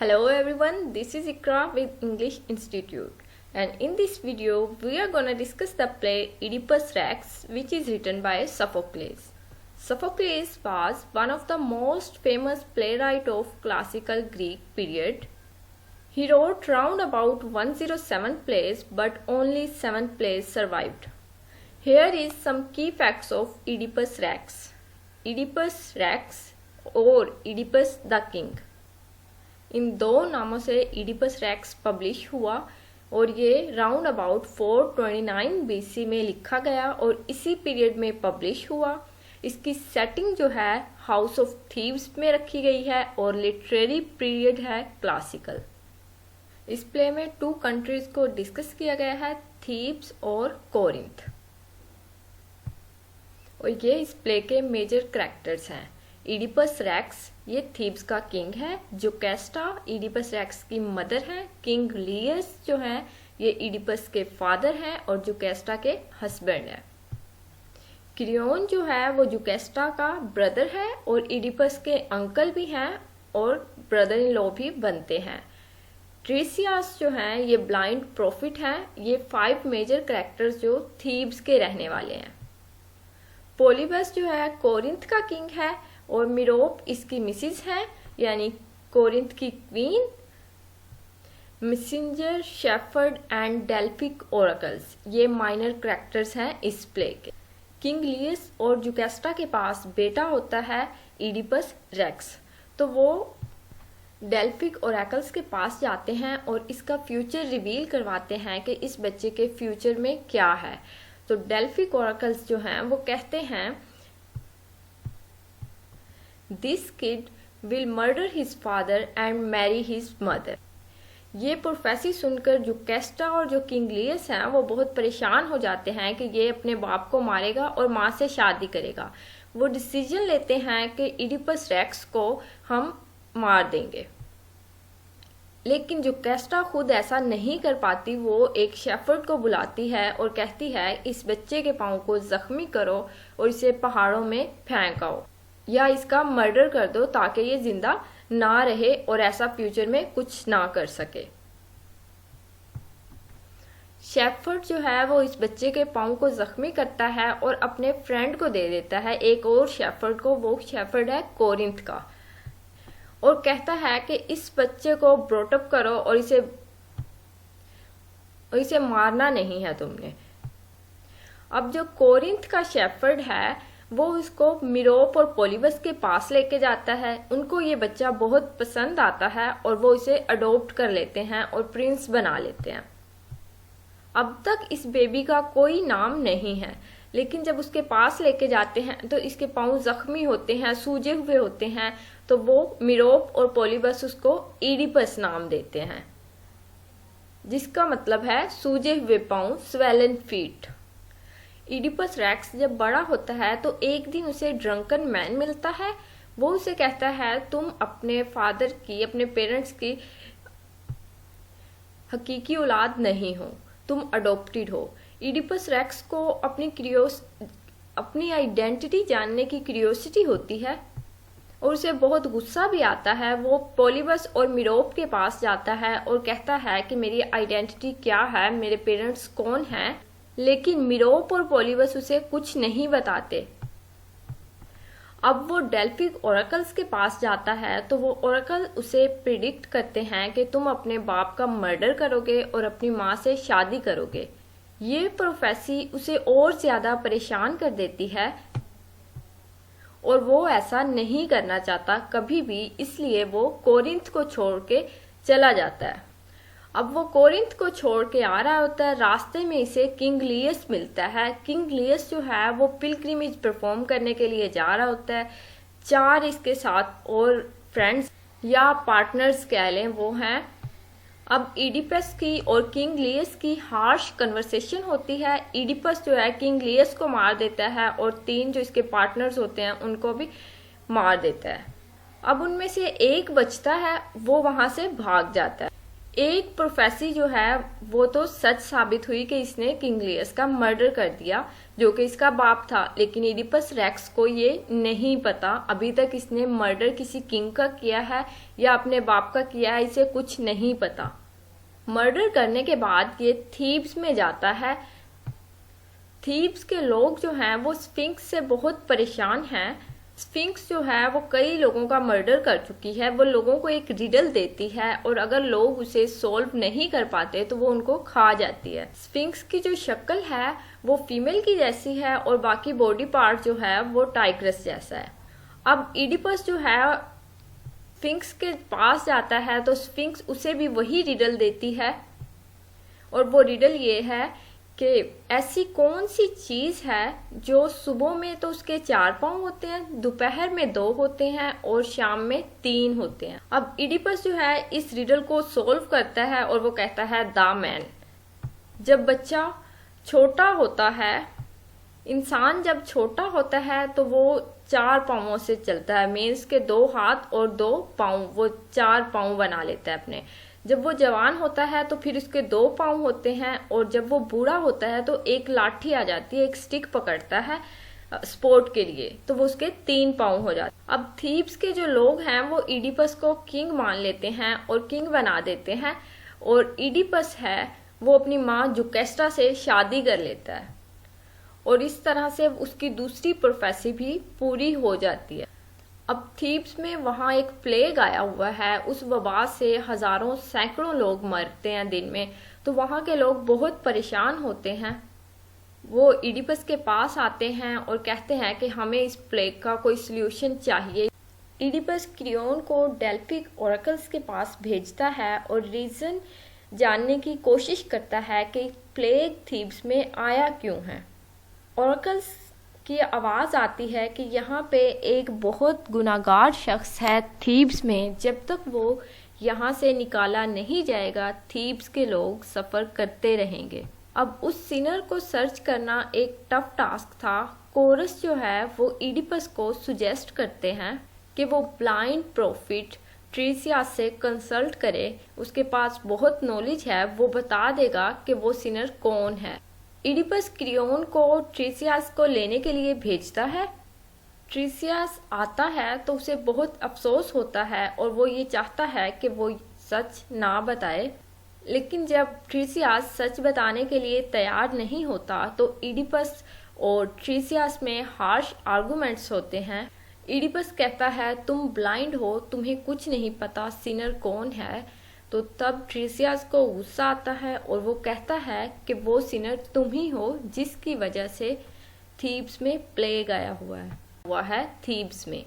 Hello everyone, this is Ikra with English Institute, and in this video we are going to discuss the play Oedipus Rex, which is written by Sophocles. Sophocles was one of the most famous playwright of classical Greek period. He wrote round about 107 plays, but only 7 plays survived. Here is some key facts of Oedipus Rex. Oedipus Rex or Oedipus the King. इन दो नामों से Oedipus racks publish हुआ और ये round about 429 BC में लिखा गया और इसी पीरियड में पब्लिश हुआ। इसकी सेटिंग जो है हाउस ऑफ थीव्स में रखी गई है और लिटरेरी पीरियड है क्लासिकल। इस प्ले में 2 कंट्रीज को डिस्कस किया गया है, थीब्स और कोरिंथ, और ये इस प्ले के मेजर कैरेक्टर्स हैं। इडिपस रेक्स ये थीब्स का किंग है, जोकेस्टा इडिपस रेक्स की मदर है, किंग लियस जो है ये इडिपस के फादर हैं और जोकेस्टा के हस्बैंड है। क्रियोन जो है वो जोकेस्टा का ब्रदर है और इडिपस के अंकल भी हैं और ब्रदर इन लॉ भी बनते हैं। ट्रीसियास जो हैं ये ब्लाइंड प्रॉफिट हैं। ये 5 मेजर कैरेक्टर्स जो थीब्स के रहने वाले हैं। पोलिबस जो है कोरिंथ का किंग है और मिरोप इसकी मिसिज है, यानी कोरिंथ की queen. Messenger, shepherd and Delphic oracles ये माइनर कैरेक्टर्स हैं इस प्ले के। किंग लियस और जोकेस्टा के पास बेटा होता है इडिपस रेक्स, तो वो डेल्फिक ओरेकल्स के पास जाते हैं और इसका फ्यूचर रिवील करवाते हैं कि इस बच्चे के फ्यूचर में क्या है। तो डेल्फिक ओरेकल्स जो हैं वो कहते हैं This kid will murder his father and marry his mother. ये प्रोफेसी सुनकर जोकेस्टा और जो किंग लियस हैं वो बहुत परेशान हो जाते हैं कि ये अपने बाप को मारेगा और माँ से शादी करेगा। वो डिसीजन लेते हैं कि इडिपस रेक्स को हम मार देंगे, लेकिन जोकेस्टा खुद ऐसा नहीं कर पाती। वो एक शेफर्ड को बुलाती है और कहती है इस बच्चे के पाँव को जख्मी करो और इसे पहाड़ों में फेंक आओ या इसका मर्डर कर दो ताकि ये जिंदा ना रहे और ऐसा फ्यूचर में कुछ ना कर सके। शेफर्ड जो है वो इस बच्चे के पाँव को जख्मी करता है और अपने फ्रेंड को दे देता है, एक और शेफर्ड को। वो शेफर्ड है कोरिंथ का, और कहता है कि इस बच्चे को ब्रोटअप करो और इसे मारना नहीं है तुमने। अब जो कोरिंथ का शेफर्ड है वो इसको मिरोप और पोलिबस के पास लेके जाता है। उनको ये बच्चा बहुत पसंद आता है और वो इसे अडॉप्ट कर लेते हैं और प्रिंस बना लेते हैं। अब तक इस बेबी का कोई नाम नहीं है, लेकिन जब उसके पास लेके जाते हैं तो इसके पाँव जख्मी होते हैं, सूजे हुए होते हैं, तो वो मिरोप और पोलिबस उसको इडिपस नाम देते हैं, जिसका मतलब है सूजे हुए पाँव, स्वेलन फीट। इडिपस रेक्स जब बड़ा होता है तो एक दिन उसे ड्रंकन मैन मिलता है। वो उसे कहता है तुम अपने फादर की, अपने पेरेंट्स की हकीकी औलाद नहीं हो, तुम अडॉप्टेड हो। इडिपस रेक्स को अपनी आइडेंटिटी जानने की क्यूरियोसिटी होती है और उसे बहुत गुस्सा भी आता है। वो पोलिबस और मिरोप के पास जाता है और कहता है कि मेरी आइडेंटिटी क्या है, मेरे पेरेंट्स कौन हैं, लेकिन मिरोप और पोलिबस उसे कुछ नहीं बताते। अब वो डेल्फिक ओरेकल्स के पास जाता है तो वो ओरेकल उसे प्रिडिक्ट करते हैं कि तुम अपने बाप का मर्डर करोगे और अपनी माँ से शादी करोगे। ये प्रोफेसी उसे और ज्यादा परेशान कर देती है और वो ऐसा नहीं करना चाहता कभी भी, इसलिए वो कोरिंथ को छोड़ के चला जाता है। अब वो कोरिंथ को छोड़ के आ रहा होता है, रास्ते में इसे किंग लियस मिलता है। किंग लियस जो है वो पिलग्रिमेज परफॉर्म करने के लिए जा रहा होता है। 4 इसके साथ और फ्रेंड्स या पार्टनर्स कह लें वो हैं। अब इडिपस की और किंग लियस की हार्श कन्वर्सेशन होती है। इडिपस जो है किंग लियस को मार देता है और 3 जो इसके पार्टनर्स होते हैं उनको भी मार देता है। अब उनमें से एक बचता है, वो वहां से भाग जाता है। एक प्रोफेसी जो है वो तो सच साबित हुई कि इसने किंग लियस का मर्डर कर दिया, जो कि इसका बाप था, लेकिन इडिपस रेक्स को ये नहीं पता अभी तक इसने मर्डर किसी किंग का किया है या अपने बाप का किया है, इसे कुछ नहीं पता। मर्डर करने के बाद ये थीब्स में जाता है। थीब्स के लोग जो हैं वो स्फिंक्स से बहुत परेशान हैं। स्फिंक्स जो है वो कई लोगों का मर्डर कर चुकी है। वो लोगों को एक रिडल देती है और अगर लोग उसे सॉल्व नहीं कर पाते तो वो उनको खा जाती है। स्फिंक्स की जो शक्ल है वो फीमेल की जैसी है और बाकी बॉडी पार्ट जो है वो टाइग्रस जैसा है। अब इडिपस जो है स्फिंक्स के पास जाता है तो स्फिंक्स उसे भी वही रिडल देती है और वो रिडल ये है कि ऐसी कौन सी चीज है जो सुबह में तो उसके 4 पांव होते हैं, दोपहर में 2 होते हैं और शाम में 3 होते हैं। अब इडिपस जो है इस रिडल को सॉल्व करता है और वो कहता है द मैन। जब बच्चा छोटा होता है, इंसान जब छोटा होता है तो वो 4 पांवों से चलता है, मीन्स के 2 हाथ और 2 पांव, वो 4 पांव बना लेता है अपने। जब वो जवान होता है तो फिर उसके 2 पांव होते हैं और जब वो बूढ़ा होता है तो एक लाठी आ जाती है, एक स्टिक पकड़ता है स्पोर्ट के लिए, तो वो उसके 3 पांव हो जाते हैं। अब थीब्स के जो लोग हैं वो इडिपस को किंग मान लेते हैं और किंग बना देते हैं और इडिपस है वो अपनी माँ जुकेस्टा से शादी कर लेता है और इस तरह से उसकी दूसरी प्रोफेसी भी पूरी हो जाती है। अब थीब्स में वहां एक प्लेग आया हुआ है, उस वबा से हजारों सैकड़ों लोग मरते हैं दिन में, तो वहां के लोग बहुत परेशान होते हैं। वो इडिपस के पास आते हैं और कहते हैं कि हमें इस प्लेग का कोई सल्यूशन चाहिए। इडिपस क्रियोन को डेल्फिक ओरेकल्स के पास भेजता है और रीजन जानने की कोशिश करता है कि प्लेग थीब्स में आया क्यों है। ओरेकल्स की आवाज आती है कि यहाँ पे एक बहुत गुनाहगार शख्स है थीब्स में, जब तक वो यहाँ से निकाला नहीं जाएगा थीब्स के लोग सफर करते रहेंगे। अब उस सिनर को सर्च करना एक टफ टास्क था। कोरस जो है वो इडिपस को सुजेस्ट करते हैं कि वो ब्लाइंड प्रोफिट ट्रीसियास से कंसल्ट करे, उसके पास बहुत नॉलेज है, वो बता देगा कि वो सिनर कौन है। इडिपस क्रियोन को ट्रीसियास को लेने के लिए भेजता है। ट्रीसियास आता है तो उसे बहुत अफसोस होता है और वो ये चाहता है कि वो सच ना बताए, लेकिन जब ट्रीसियास सच बताने के लिए तैयार नहीं होता तो इडिपस और ट्रीसियास में हार्श आर्गुमेंट्स होते हैं। इडिपस कहता है तुम ब्लाइंड हो, तुम्हें कुछ नहीं पता सिनर कौन है। तो तब ट्रीसियास को गुस्सा आता है और वो कहता है कि वो सिनर तुम ही हो जिसकी वजह से थीब्स में प्लेग आया हुआ है थीब्स में।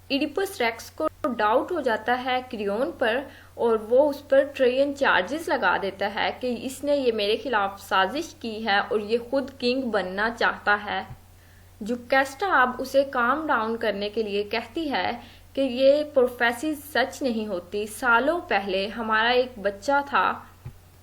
इडिपस रेक्स को डाउट हो जाता है क्रियोन पर और वो उस पर ट्रेन चार्जेस लगा देता है कि इसने ये मेरे खिलाफ साजिश की है और ये खुद किंग बनना चाहता है। जुकेस्टा अब उसे काम डाउन करने के लिए कहती है कि ये प्रोफेसी सच नहीं होती। सालों पहले हमारा एक बच्चा था,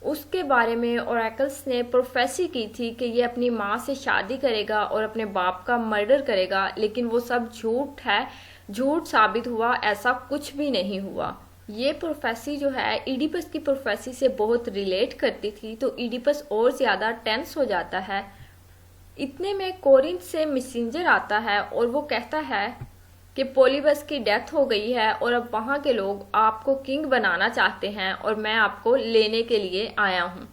उसके बारे में ओरेकल्स ने प्रोफेसी की थी कि ये अपनी माँ से शादी करेगा और अपने बाप का मर्डर करेगा, लेकिन वो सब झूठ है, झूठ साबित हुआ, ऐसा कुछ भी नहीं हुआ। ये प्रोफेसी जो है इडिपस की प्रोफेसी से बहुत रिलेट करती थी, तो इडिपस और ज्यादा टेंस हो जाता है। इतने में कोरिंथ से मैसेंजर आता है और वो कहता है कि पॉलीबस की डेथ हो गई है और अब वहां के लोग आपको किंग बनाना चाहते हैं और मैं आपको लेने के लिए आया हूँ।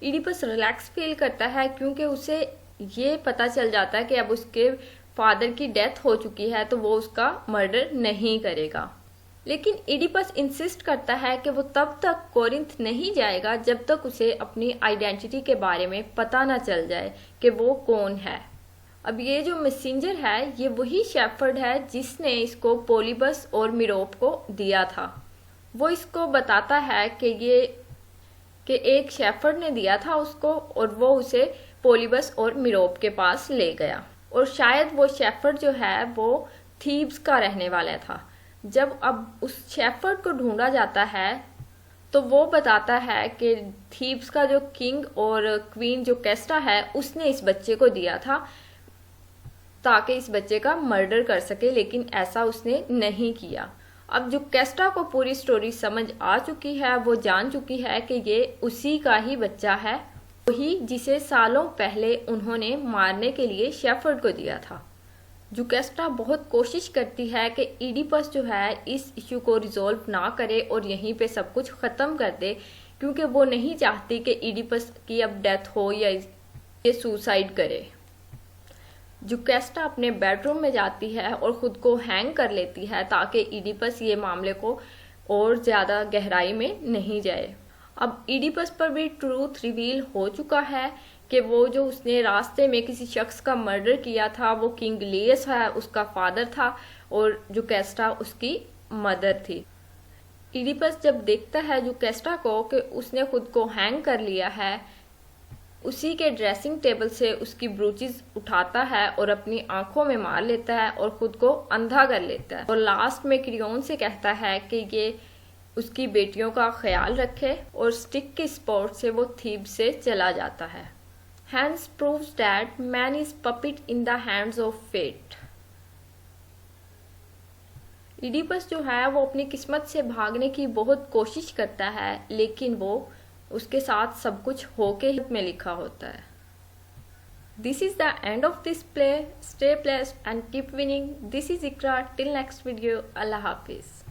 इडिपस रिलैक्स फील करता है क्योंकि उसे ये पता चल जाता है कि अब उसके फादर की डेथ हो चुकी है तो वो उसका मर्डर नहीं करेगा। लेकिन इडिपस इंसिस्ट करता है कि वो तब तक कोरिंथ नहीं जाएगा जब तक उसे अपनी आइडेंटिटी के बारे में पता न चल जाए कि वो कौन है। अब ये जो मैसेंजर है ये वही शेफर्ड है जिसने इसको पॉलीबस और मिरोप को दिया था। वो इसको बताता है कि एक शेफर्ड ने दिया था उसको और वो उसे पॉलीबस और मिरोप के पास ले गया और शायद वो शेफर्ड जो है वो थीब्स का रहने वाला था। जब अब उस शेफर्ड को ढूंढा जाता है तो वो बताता है कि थीब्स का जो किंग और क्वीन जो कैस्टा है उसने इस बच्चे को दिया था ताकि इस बच्चे का मर्डर कर सके, लेकिन ऐसा उसने नहीं किया। अब जो कैस्टा को पूरी स्टोरी समझ आ चुकी है, वो जान चुकी है कि ये उसी का ही बच्चा है, वही जिसे सालों पहले उन्होंने मारने के लिए शेफर्ड को दिया था। जुकेस्टा बहुत कोशिश करती है कि इडिपस जो है इस इशू को रिजॉल्व ना करे और यहीं पे सब कुछ ख़त्म कर दे, क्योंकि वो नहीं चाहती कि इडिपस की अब डेथ हो या ये सुसाइड करे। जुकेस्टा अपने बेडरूम में जाती है और ख़ुद को हैंग कर लेती है ताकि इडिपस ये मामले को और ज़्यादा गहराई में नहीं जाए। अब इडिपस पर भी ट्रूथ रिवील हो चुका है कि वो जो उसने रास्ते में किसी शख्स का मर्डर किया था वो किंग लियस है, उसका फादर था, और जुकेस्टा उसकी मदर थी। इडिपस जब देखता है जुकेस्टा को कि उसने खुद को हैंग कर लिया है, उसी के ड्रेसिंग टेबल से उसकी ब्रूचेस उठाता है और अपनी आंखों में मार लेता है और खुद को अंधा कर लेता है, और लास्ट में क्रियोन से कहता है कि ये उसकी बेटियों का ख्याल रखे, और स्टिक के स्पोर्ट से वो थीब्स से चला जाता है। Hence proves that man is puppet in the hands of fate. Oedipus जो है वो अपनी किस्मत से भागने की बहुत कोशिश करता है, लेकिन वो उसके साथ सब कुछ होके ही में लिखा होता है। This is the end of this play. Stay blessed and keep winning. This is Ikra. Till next video. Allah Hafiz.